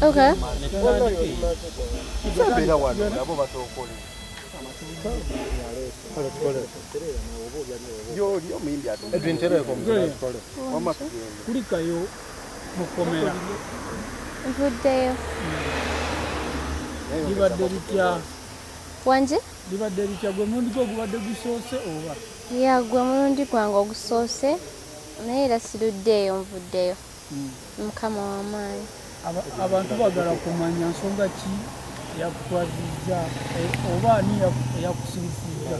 Okay. Kulikayo mu komera. Oluvuddeyo. Libadde litya? Wanje? Libadde litya gwe mulundi gwo gubadde gusoose oba? Ya gwe mulundi gwange ogusoose naye era siruddeeyo nvuddeyo. Mukama w'amaanyi. Abantu bagala kumanya nsonga ki yakutwazizza oba ani yakusirisiza?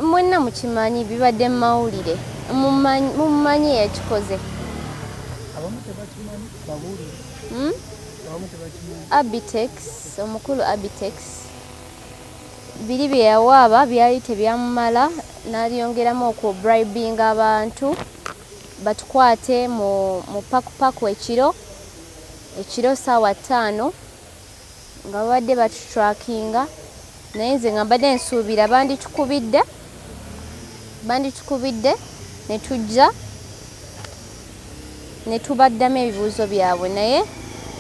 Mwenna mukimanyi bibadde mu mawulire. Mumumanyi yakikoze. Abamu tebakimanyi babuulire. Abamu tebakimanyi. Abetex, omukulu Abetex. Biri bye yawaaba byali tebyamumala n'alyongeramu okubribinga abantu batukwate mu paku ekiro ssaawa 5 nga babadde batutrakinga naye nze nga mbadde nsuubira banditukubidde ne tujja ne tubaddamu ebibuuzo byabwe naye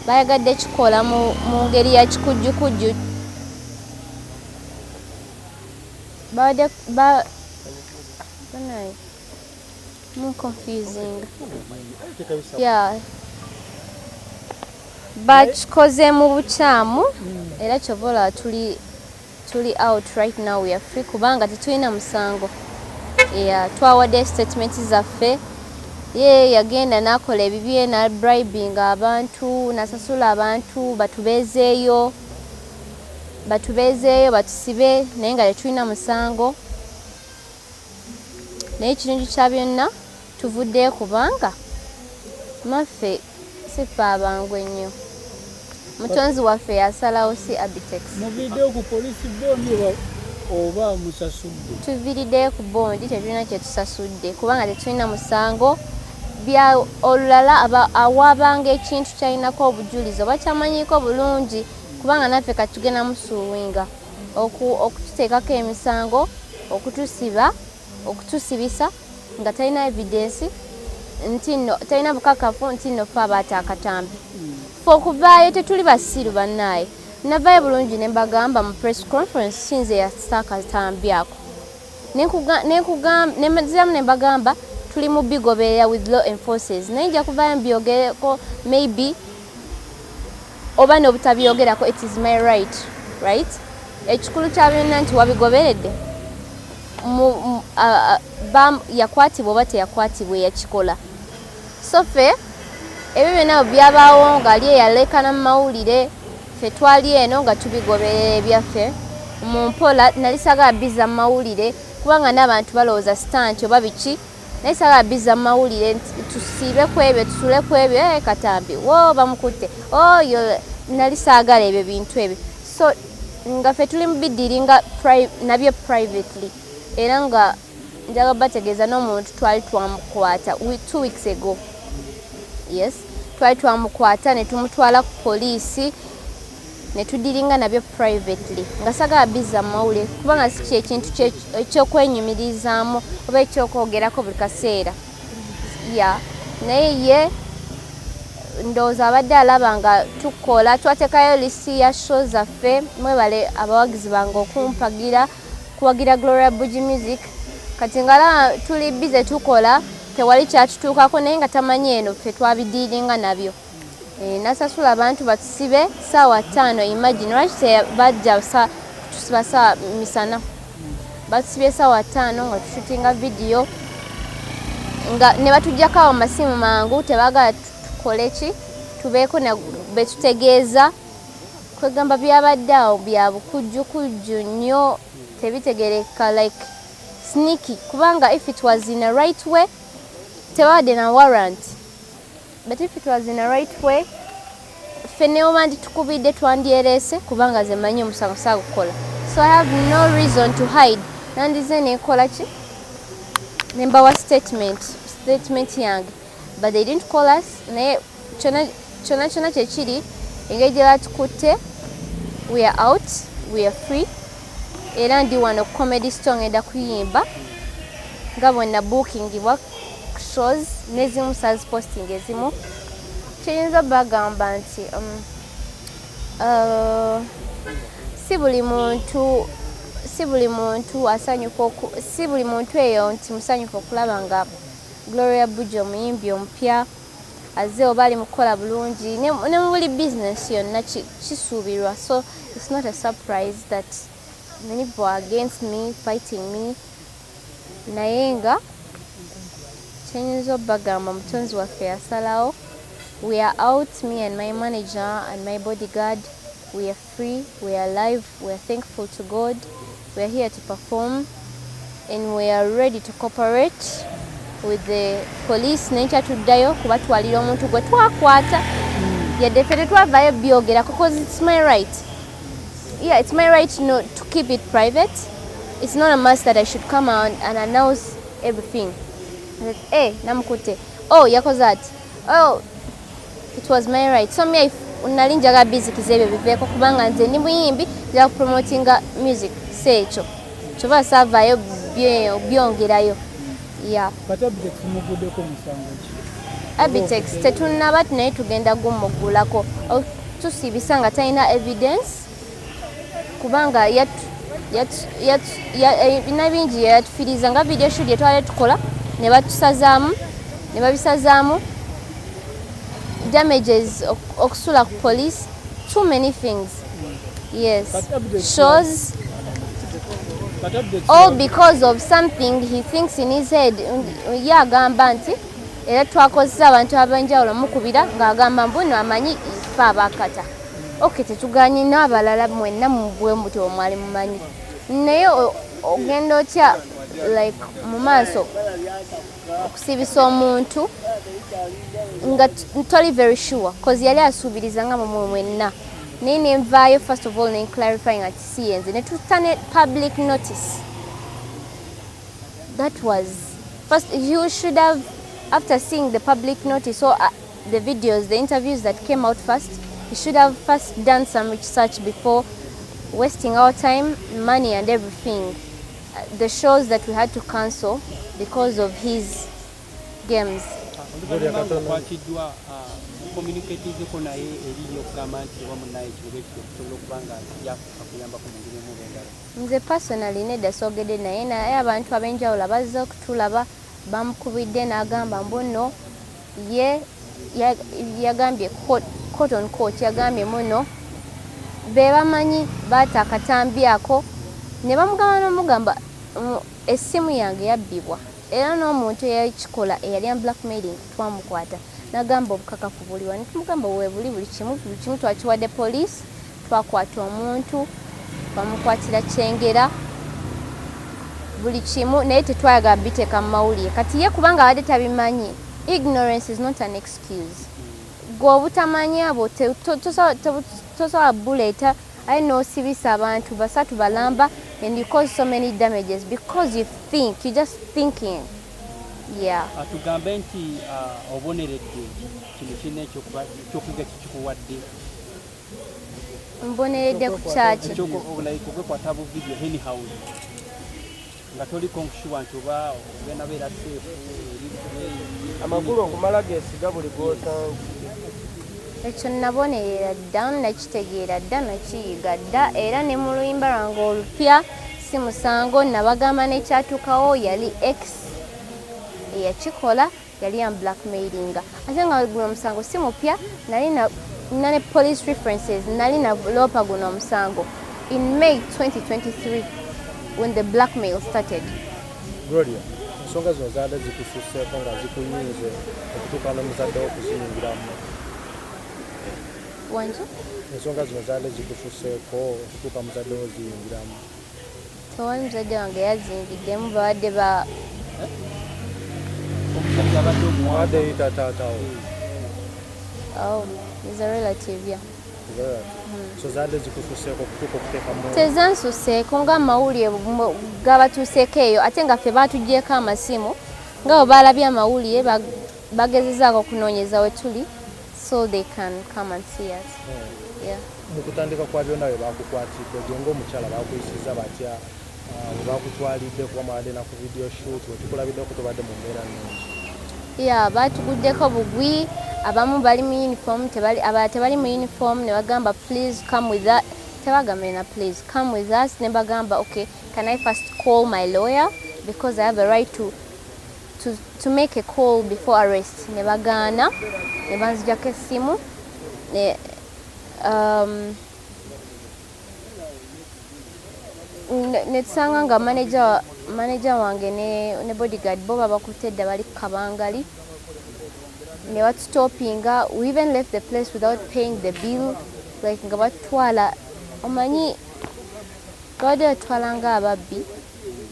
bayagadde kikola mu ngeri ya kikujjukujju. More confusing. Yeah. Bakikoze mu bukyamu era kyovola tuli out right now, we are free kubanga tetulina musango. Yeah, twawadde statement zaffe. Ye yagenda n'akola ebibye na bribing abantu, nasasula abantu batubeezeeyo batusibe naye nga tetulina musango. Naye ekirungi kya byonna tuvuddeyo kubanga maffe sifa abangu ennyo. Mutonzi waffe yasalawo si Abetex. Muviddeyo ku poliisi bondi oba musasudde? Tuviriddeyo ku bondi, tetulina kye tusasudde kubanga tetulina musango. Bya olulala awaabanga ekintu kyalinako obujulizi oba kyamanyiiko bulungi kubanga naffe katugenda musuuwinga okututeekako emisango, okutusibisa nga talina evidence nti nno talina bukakafu nti nno ffe abaata akatambi. Ffe okuvaayo tetuli basiru bannaaye. Navaayo bulungi ne mbagamba mu press conference sinze yassa akatambi ako. Neziramu ne mbagamba tuli mu bigoberera with law enforcers. Naye nja kuvaayo mbyogereko maybe oba n'obutabyogerako, it is my right? Ekikulu kya byonna nti wabigoberedde. Yakwatibwa oba teyakwatibwa yakikola. So ffe ebyo byonna byabaawo nga ali eyaleekana mu mawulire, ffe twali eno nga tubigoberera ebyaffe mu mpola. Nali saagala biza mu mawulire kubanga n'abantu balowooza sitanti oba biki, naye saagala biza mu mawulire tusiibe ku ebyo tusule ku ebyo katambi wo bamukutte oyo. Nali saagala ebyo bintu ebyo. So nga ffe tuli mu bidiringa nabyo privately era nga njaga bategeeza n'omuntu twali twamukwata 2 weeks ago. Yes, twali twamukwata ne tumutwala ku poliisi ne tudiringa nabyo privately nga sagala biza mu mawulire kubanga si ekintu ekyokwenyumirizaamu oba ekyokwogerako buli kaseera. Naye ye ndowooza abadde alaba nga tukola, twateekayo lisiti ya show zaffe. Mwebale abawagizi bange kuwagira Gloria Bugie music. Kati nga tuli bize tukola tewali kyatutuukako naye nga tamanyi eno ffe twabidiringa nabyo. Nasasula abantu batusibe ssaawa 5. Imagine lwaki bajja kutusiba ssaawa misana. Batusibye ssaawa 5 nga tushutinga video nga ne batuggyako awo masimu mangu tebaagala tukole ki tubeeko betutegeeza. Kwegamba byabadde awo bya bukujjukujju nnyo tebitegereka like sneaky kubanga if it was in a right way tewadde na warrant, but if it was in a right way ffe ne oba nditukubidde twandyereese kubanga ze manyi omusango saagukola. So I have no reason to hide. Nandize nekola ki nembawa statement yange, but they didn't call us. Naye kyonna kyekiri engeri gye batukutte, we are out, we are free. Era ndi wano comedy store ngenda kuyimba nga bonna bookingibwa shows nezimu size posting ezimu kiyinza bagamba nti si buli muntu asanyuka si buli muntu eyo nti musanyufu okulaba nga Gloria Bugie omuyimbi omupya azze oba ali mukola bulungi ne mu buli business yonna kisuubirwa, so it's not a surprise that many people are against me, fighting me. Naye nga kyenyinza obagamba mutonzi waffe yasalawo. We are out, me and my manager and my bodyguard. We are free, we are alive, we are thankful to God. We are here to perform and we are ready to cooperate with the police. Nenkyatuddayo kubatwalira omuntu gwe twakwata yadde ffe tetwavayo byogera because it's my right. Yeah, it's my right to keep it private. It's not a must that I should come out and announce everything. Hey, namukute. Oh, yakoze ati. Oh, it was my right. So me nali njaga busy kizebe biveeko kubanga nze ndi muyimbi nja promotinga music seekyo. Kyova saavayo byongerayo. Yeah. But Abetex muguddeko musango ki? Abetex tetunnaba naye tugenda gumuggulako. Tusiibisa nga talina evidence kubanga bina bingi yatufiriza nga video shoot yetwale tukola ne babisazaamu damages okusula ku police, too many things. Yes, shows all because of something he thinks in his head. Agamba nti era twakozesa abantu abenjawulo mukubira ng'agamba mbuno amanyi ife abakata. Okay, tetuganye n'abalala mwenna mubwe muti omwali mumanyi naye ogenda otya like mu maaso okusibisa omuntu nga totally very sure cause yali asuubiriza nga mwenna. Naye nenvaayo first of all clarifying ati siyenze ne tutane public notice. That was first, you should have, after seeing the public notice or the videos, the interviews that came out first, you should have first done some research before wasting our time, money and everything. The shows that we had to cancel because of his games. Nze personally nedda soogedde naye abantu ab'enjawulo bazze okutulaba bamukubidde n'agamba mbuno ye yagambye quote on quote yagambye muno be bamanyi baata akatambi ako ne bamugamba n'omugamba essimu yange yabbibwa era n'omuntu eyakikola eyali blackmailing twamukwata n'agamba obukakafu buliwa ne tumugamba buli kimu twakiwadde police, twakwata omuntu twamukwatira kyengera buli kimu naye tetwayagala biteeka mu mawulire kati ye kubanga abadde tabimanyi. Ignorance is not an excuse. Gwe obutamanyi abo tosobola buleeta aye n'osibisa abantu basatu balamba and you cause so many damages because you think, you're just thinking. Yeah. Atugambe nti oboneredde kino kino ekyokuyiga kikikuwadde. Mboneredde ku kyaki okwekwata bu video anyhow nga toliko nkushuwa nti oba ogenda beera safe amakulu okumala gesiga buli gwosanze. Ekyo nabonerera dda nakitegeera dda nakiyiga dda era ne mu luyimba lwange olupya si musango nabagamba n'ekyatuukawo yali ex eyakikola yali blackmailinga ate nga guno omusango si mupya nali ne police references nali na lopa guno omusango in May 2023 when the blackmail started. Gloria, ensonga zino zaadde zikususeeko nga zikunyinze okutuuka n'omuzadde okuziyingiramu. Wanju? Ensonga zino zaadde zikususeeko okutuuka muzadde oziyingiramu. Tewali muzadde wange yazingiddemu babadde ba Mwadde yita taatawo. Oh, he's a relative, yeah. So zaadde zikususeeko okutuuka okuteekamu. Tezansuseeko nga amawulire gabatuuseeko eyo ate nga ffe baatuggyeko amasimu nga bwe baalabye amawulire bagezezaako okunoonyeza we tuli so they can come and see us. Yeah. Mu kutandika kwa byonna bye baakukwatidde gye ng'omukyala baakuyisiza batya bakutwalidde kuba mwadde na ku video shoot wetukulabidde ko tobadde mu mbeera nnungi. Yeah, baatuguddeko bugwi abamu bali mu uniform abalala tebali mu uniform ne bagamba please come with us tebagambe na please come with us ne bagamba okay can I first call my lawyer because I have a right to make a call before arrest ne bagaana ne banzijako essimu ne tusanga nga manager wange ne bodyguard bo babakutte edda bali ku kabangali ne batustopinga. We even left the place without paying the bill like nga batwala omanyi bade batwalanga ababbi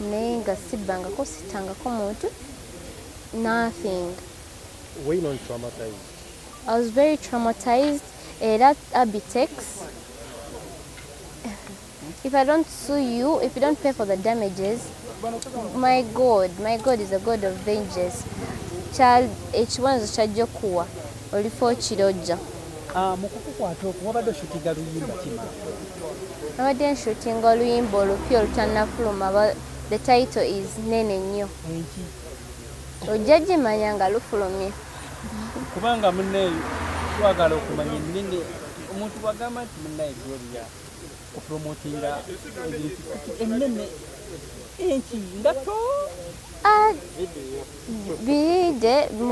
naye nga sibbangako sitangako muntu nothing. Were you not traumatized? I was very traumatized. That Abetex, if I don't sue you, if you don't pay for the damages, my God is a God of vengeance. Child, ekibonezo kyajja okuwa olifo kirojja. Mu kukukwata okwo wabadde oshutinga luyimba kima? Nabadde nshutinga oluyimba olupya olutannafuluma. The title is Nene Nnyo. Ojja gimanya nga lufulumye. Kubanga munne twagala okumanya ennene omuntu bwagamba nti munnaye Gloria opromotinga ebintu ennene enki ngato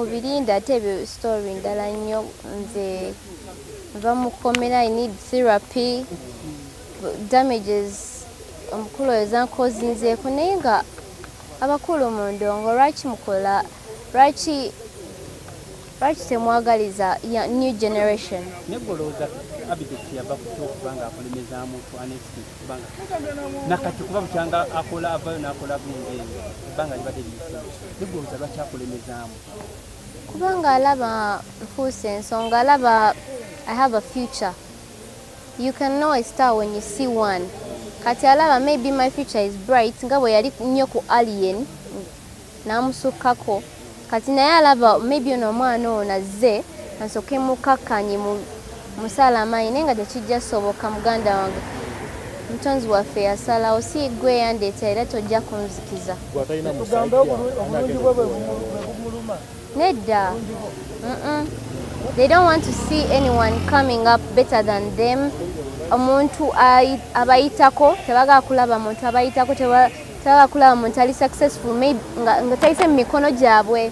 birinde ate ebyo story ndala nnyo. Nze nva mu komera, I need therapy, damages omukulu oyo zankozinzeeko naye nga abakulu mu ndongo lwaki mukola lwaki temwagaliza new generation? negolooza Abetex yava ku kyokubanga akolemezaamu honestly kubanga nakati kuba bukyanga akola avayo n'akola bulungi ebbanga libadde liyise negolooza lwaki akolemezaamu? Kubanga alaba nfuuse ensonga, alaba I have a future. You can know a star when you see one. Kati alaba maybe my future is bright nga bwe yali nnyo ku Alien n'amusukkako. Kati naye alaba maybe ono omwana ono azze ansooke mukakkanye musala amaanyi naye nga tekijja soboka. Muganda wange mutonzi waffe yasalawo si gwe yandeeta era tojja kunzikiza. Nedda. They don't want to see anyone coming up better than them. Omuntu abayitako tebagala kulaba muntu abayitako tebagala kulaba muntu ali successful maybe nga tayise mu mikono gyabwe.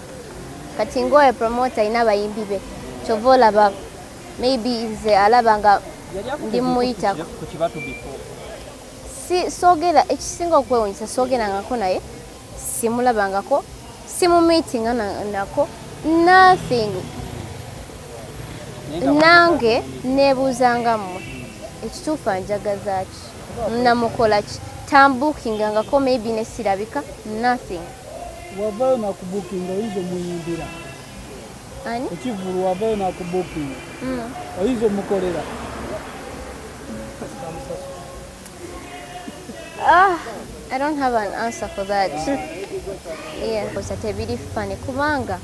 Kati ng'oyo promoter ina abayimbi be kyova olaba maybe nze alaba nga ndi muyitako. Soogera ekisinga okwewuunyisa soogerangako naye simulabangako simumeetinga nako nothing. Nange neebuuzanga mmwe ekituufu anjagaza ki namukola ki tambuukingangako maybe nesirabika nothing. Wavayo nakubukinga oyinza omuyimbira ani ekivulu wavayo nakubukinga oyinza omukolera. I don't have an answer for that. Yeah, kosa tebiri fane kubanga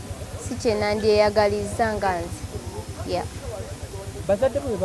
si kye nandyeyagaliza nga nze. Yeah. Bazadde bwe